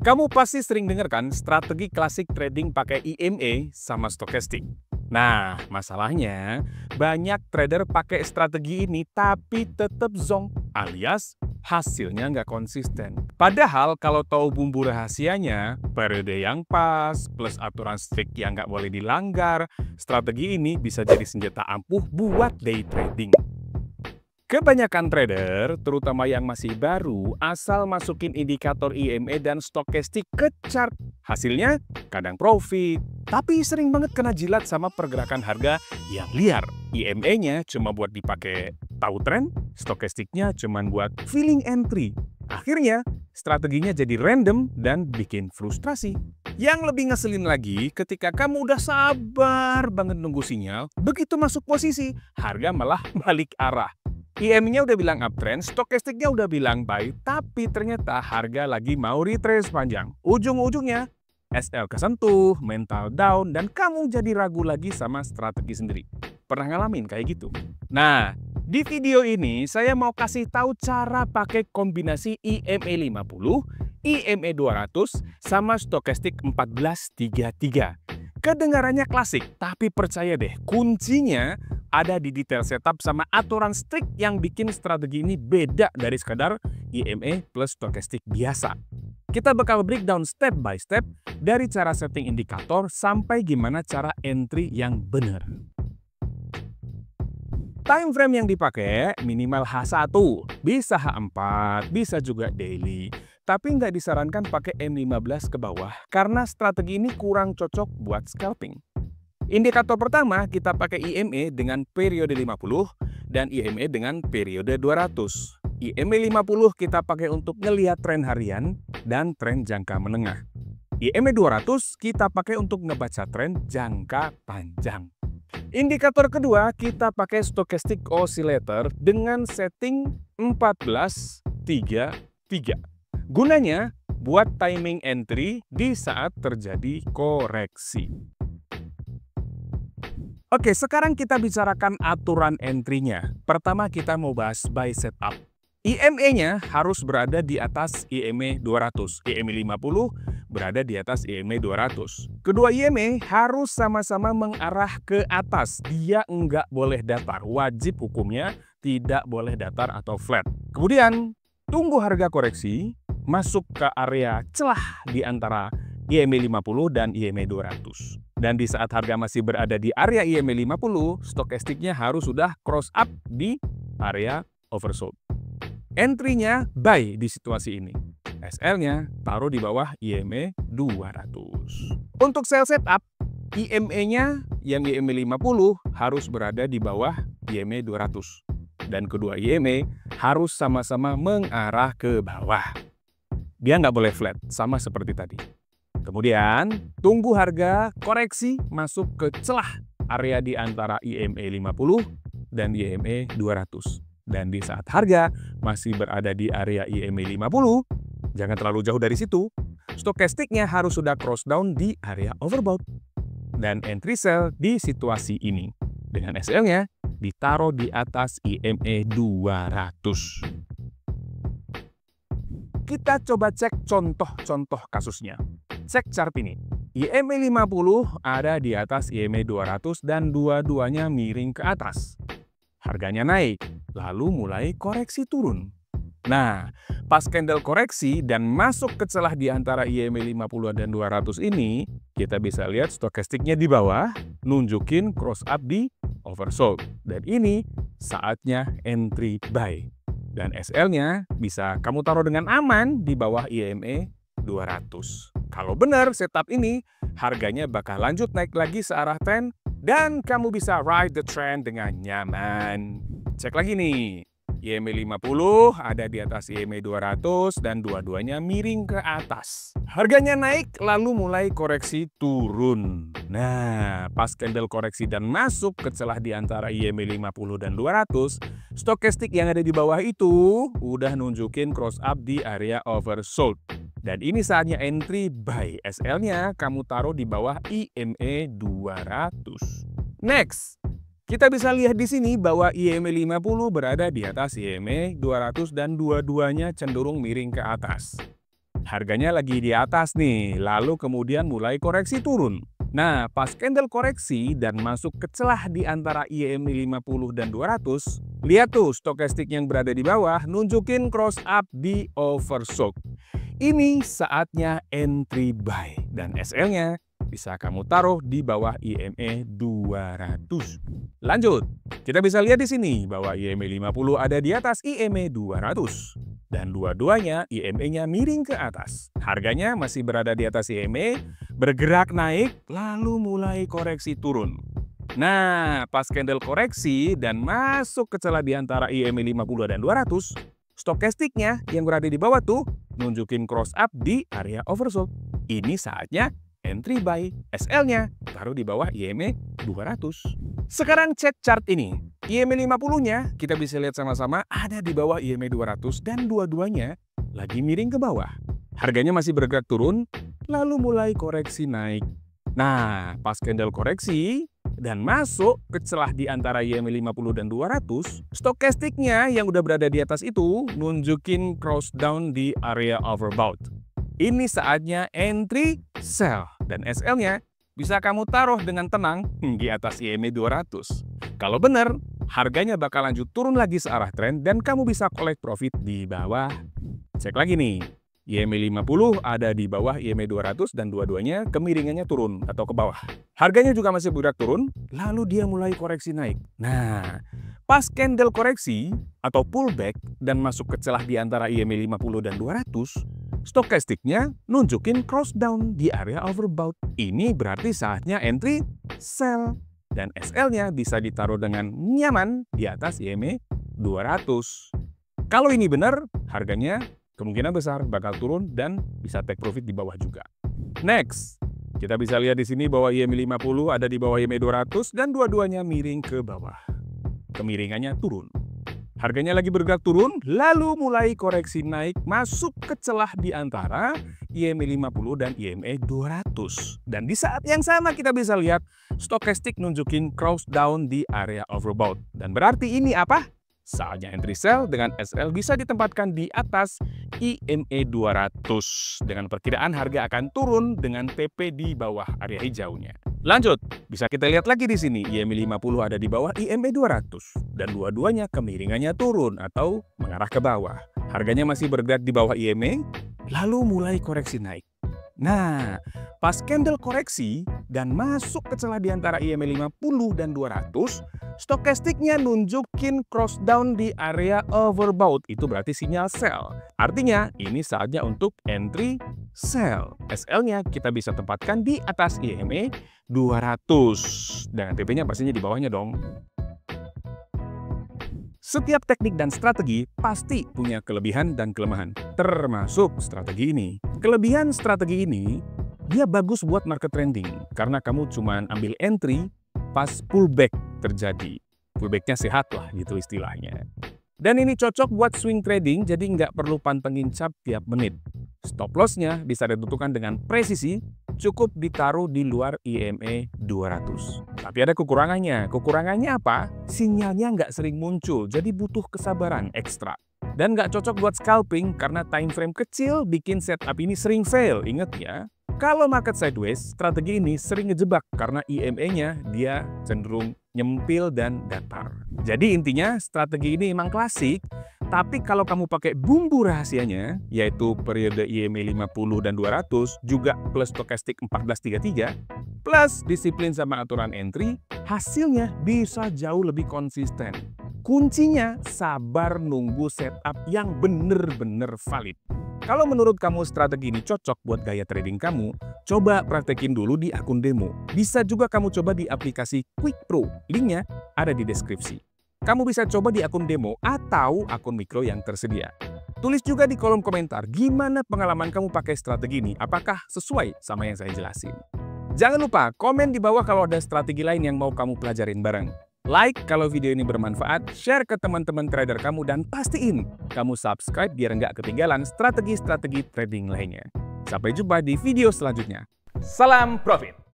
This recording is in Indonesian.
Kamu pasti sering dengar kan strategi klasik trading pakai EMA sama stokastik. Nah, masalahnya banyak trader pakai strategi ini tapi tetap zonk alias hasilnya nggak konsisten. Padahal kalau tahu bumbu rahasianya, periode yang pas, plus aturan strict yang nggak boleh dilanggar, strategi ini bisa jadi senjata ampuh buat day trading. Kebanyakan trader, terutama yang masih baru, asal masukin indikator EMA dan stokastik ke chart. Hasilnya kadang profit, tapi sering banget kena jilat sama pergerakan harga yang liar. EMA-nya cuma buat dipakai tahu tren, stokastiknya cuma buat feeling entry. Akhirnya, strateginya jadi random dan bikin frustrasi. Yang lebih ngeselin lagi, ketika kamu udah sabar banget nunggu sinyal, begitu masuk posisi, harga malah balik arah. EM-nya udah bilang uptrend, stokastiknya udah bilang buy, tapi ternyata harga lagi mau retrace panjang. Ujung-ujungnya, SL kesentuh, mental down, dan kamu jadi ragu lagi sama strategi sendiri. Pernah ngalamin kayak gitu? Nah, di video ini saya mau kasih tahu cara pakai kombinasi EMA 50, EMA 200, sama stokastik 1433. Kedengarannya klasik, tapi percaya deh, kuncinya ada di detail setup sama aturan strict yang bikin strategi ini beda dari sekadar EMA plus stokastik biasa. Kita bakal breakdown step by step dari cara setting indikator sampai gimana cara entry yang benar. Time frame yang dipakai minimal H1, bisa H4, bisa juga daily. Tapi nggak disarankan pakai M15 ke bawah karena strategi ini kurang cocok buat scalping. Indikator pertama kita pakai EMA dengan periode 50 dan EMA dengan periode 200. EMA 50 kita pakai untuk ngelihat tren harian dan tren jangka menengah. EMA 200 kita pakai untuk ngebaca tren jangka panjang. Indikator kedua kita pakai stochastic oscillator dengan setting 1433. Gunanya buat timing entry di saat terjadi koreksi. Oke, sekarang kita bicarakan aturan entry-nya. Pertama kita mau bahas buy setup. EMA-nya harus berada di atas EMA 200. EMA 50 berada di atas EMA 200. Kedua EMA harus sama-sama mengarah ke atas. Dia nggak boleh datar. Wajib hukumnya tidak boleh datar atau flat. Kemudian, tunggu harga koreksi, masuk ke area celah di antara EMA 50 dan EMA 200. Dan di saat harga masih berada di area EMA 50, stokastiknya harus sudah cross up di area oversold. Entry-nya buy di situasi ini. SL-nya taruh di bawah EMA 200. Untuk sell setup, EMA-nya yang EMA 50 harus berada di bawah EMA 200. Dan kedua EMA harus sama-sama mengarah ke bawah. Dia nggak boleh flat, sama seperti tadi. Kemudian, tunggu harga koreksi masuk ke celah area di antara EMA 50 dan EMA 200. Dan di saat harga masih berada di area EMA 50, jangan terlalu jauh dari situ, stokastiknya harus sudah cross down di area overbought. Dan entry sell di situasi ini. Dengan SL-nya ditaruh di atas EMA 200. Kita coba cek contoh-contoh kasusnya. Cek chart ini. EMA 50 ada di atas EMA 200 dan dua-duanya miring ke atas. Harganya naik, lalu mulai koreksi turun. Nah, pas candle koreksi dan masuk ke celah di antara EMA 50 dan 200 ini, kita bisa lihat stokastiknya di bawah, nunjukin cross up di oversold. Dan ini saatnya entry buy. Dan SL-nya bisa kamu taruh dengan aman di bawah EMA 200. Kalau benar setup ini, harganya bakal lanjut naik lagi searah trend dan kamu bisa ride the trend dengan nyaman. Cek lagi nih, EMA 50 ada di atas EMA 200 dan dua-duanya miring ke atas. Harganya naik lalu mulai koreksi turun. Nah, pas candle koreksi dan masuk ke celah di antara EMA 50 dan 200, stokastik yang ada di bawah itu udah nunjukin cross up di area oversold. Dan ini saatnya entry buy. SL-nya kamu taruh di bawah EMA 200. Next, kita bisa lihat di sini bahwa EMA 50 berada di atas EMA 200 dan dua-duanya cenderung miring ke atas. harganya lagi di atas nih, lalu kemudian mulai koreksi turun. Nah, pas candle koreksi dan masuk ke celah di antara IMA 50 dan 200, lihat tuh stokastik yang berada di bawah nunjukin cross up di oversold. Ini saatnya entry buy dan SL-nya bisa kamu taruh di bawah IMA 200. Lanjut, kita bisa lihat di sini bahwa IMA 50 ada di atas IMA 200 dan dua-duanya IMA-nya miring ke atas. Harganya masih berada di atas IMA, bergerak naik lalu mulai koreksi turun. Nah, pas candle koreksi dan masuk ke celah di antara IMA 50 dan 200, stokastiknya yang berada di bawah tuh nunjukin cross up di area oversold. Ini saatnya entry buy, SL-nya taruh di bawah IMA 200. Sekarang cek chart ini. IMA 50-nya kita bisa lihat sama-sama ada di bawah IMA 200 dan dua-duanya lagi miring ke bawah. Harganya masih bergerak turun, lalu mulai koreksi naik. Nah, pas candle koreksi dan masuk ke celah di antara IMA 50 dan 200, stokastiknya yang udah berada di atas itu nunjukin cross down di area overbought. Ini saatnya entry, sell, dan SL-nya bisa kamu taruh dengan tenang di atas IMA 200. Kalau benar, harganya bakal lanjut turun lagi searah tren dan kamu bisa collect profit di bawah. Cek lagi nih, IMA 50 ada di bawah IMA 200 dan dua-duanya kemiringannya turun atau ke bawah. Harganya juga masih bergerak turun, lalu dia mulai koreksi naik. Nah, pas candle koreksi atau pullback dan masuk ke celah di antara IMA 50 dan 200, stokastiknya nunjukin cross down di area overbought. Ini berarti saatnya entry, sell, dan SL-nya bisa ditaruh dengan nyaman di atas IMA 200. Kalau ini benar, harganya kemungkinan besar bakal turun dan bisa take profit di bawah juga. Next, kita bisa lihat di sini bahwa IMA 50 ada di bawah IMA 200 dan dua-duanya miring ke bawah. Kemiringannya turun. Harganya lagi bergerak turun, lalu mulai koreksi naik masuk ke celah di antara IMA 50 dan IMA 200. Dan di saat yang sama kita bisa lihat stokastik nunjukin cross down di area overbought. Dan berarti ini apa? Saatnya entry sell dengan SL bisa ditempatkan di atas IMA 200 dengan perkiraan harga akan turun dengan TP di bawah area hijaunya. Lanjut, bisa kita lihat lagi di sini IMA 50 ada di bawah IMA 200 dan dua-duanya kemiringannya turun atau mengarah ke bawah. Harganya masih bergerak di bawah IMA, lalu mulai koreksi naik. Nah, pas candle koreksi dan masuk ke celah di antara IMA 50 dan 200, stokastiknya nunjukin cross down di area overbought. Itu berarti sinyal sell. Artinya, ini saatnya untuk entry sell. SL-nya kita bisa tempatkan di atas IMA 200. Dan TP-nya pastinya di bawahnya dong. Setiap teknik dan strategi pasti punya kelebihan dan kelemahan, termasuk strategi ini. Kelebihan strategi ini, dia bagus buat market trending, karena kamu cuma ambil entry pas pullback terjadi. Pullbacknya sehat lah gitu istilahnya. Dan ini cocok buat swing trading, jadi nggak perlu pantengin chart tiap menit. Stop loss-nya bisa ditentukan dengan presisi, cukup ditaruh di luar IMA 200. Tapi ada kekurangannya. Kekurangannya apa? Sinyalnya nggak sering muncul, jadi butuh kesabaran ekstra. Dan nggak cocok buat scalping karena time frame kecil bikin setup ini sering fail. Ingat ya, kalau market sideways, strategi ini sering ngejebak karena IMA-nya dia cenderung nyempil dan datar. Jadi intinya strategi ini emang klasik, tapi kalau kamu pakai bumbu rahasianya, yaitu periode IMA 50 dan 200, juga plus stokastik 1433, plus disiplin sama aturan entry, hasilnya bisa jauh lebih konsisten. Kuncinya sabar nunggu setup yang bener-bener valid. Kalau menurut kamu strategi ini cocok buat gaya trading kamu, coba praktekin dulu di akun demo. Bisa juga kamu coba di aplikasi Quick Pro, linknya ada di deskripsi. Kamu bisa coba di akun demo atau akun mikro yang tersedia. Tulis juga di kolom komentar gimana pengalaman kamu pakai strategi ini, apakah sesuai sama yang saya jelasin. Jangan lupa komen di bawah kalau ada strategi lain yang mau kamu pelajarin bareng. Like kalau video ini bermanfaat, share ke teman-teman trader kamu, dan pastiin kamu subscribe biar nggak ketinggalan strategi-strategi trading lainnya. Sampai jumpa di video selanjutnya. Salam profit!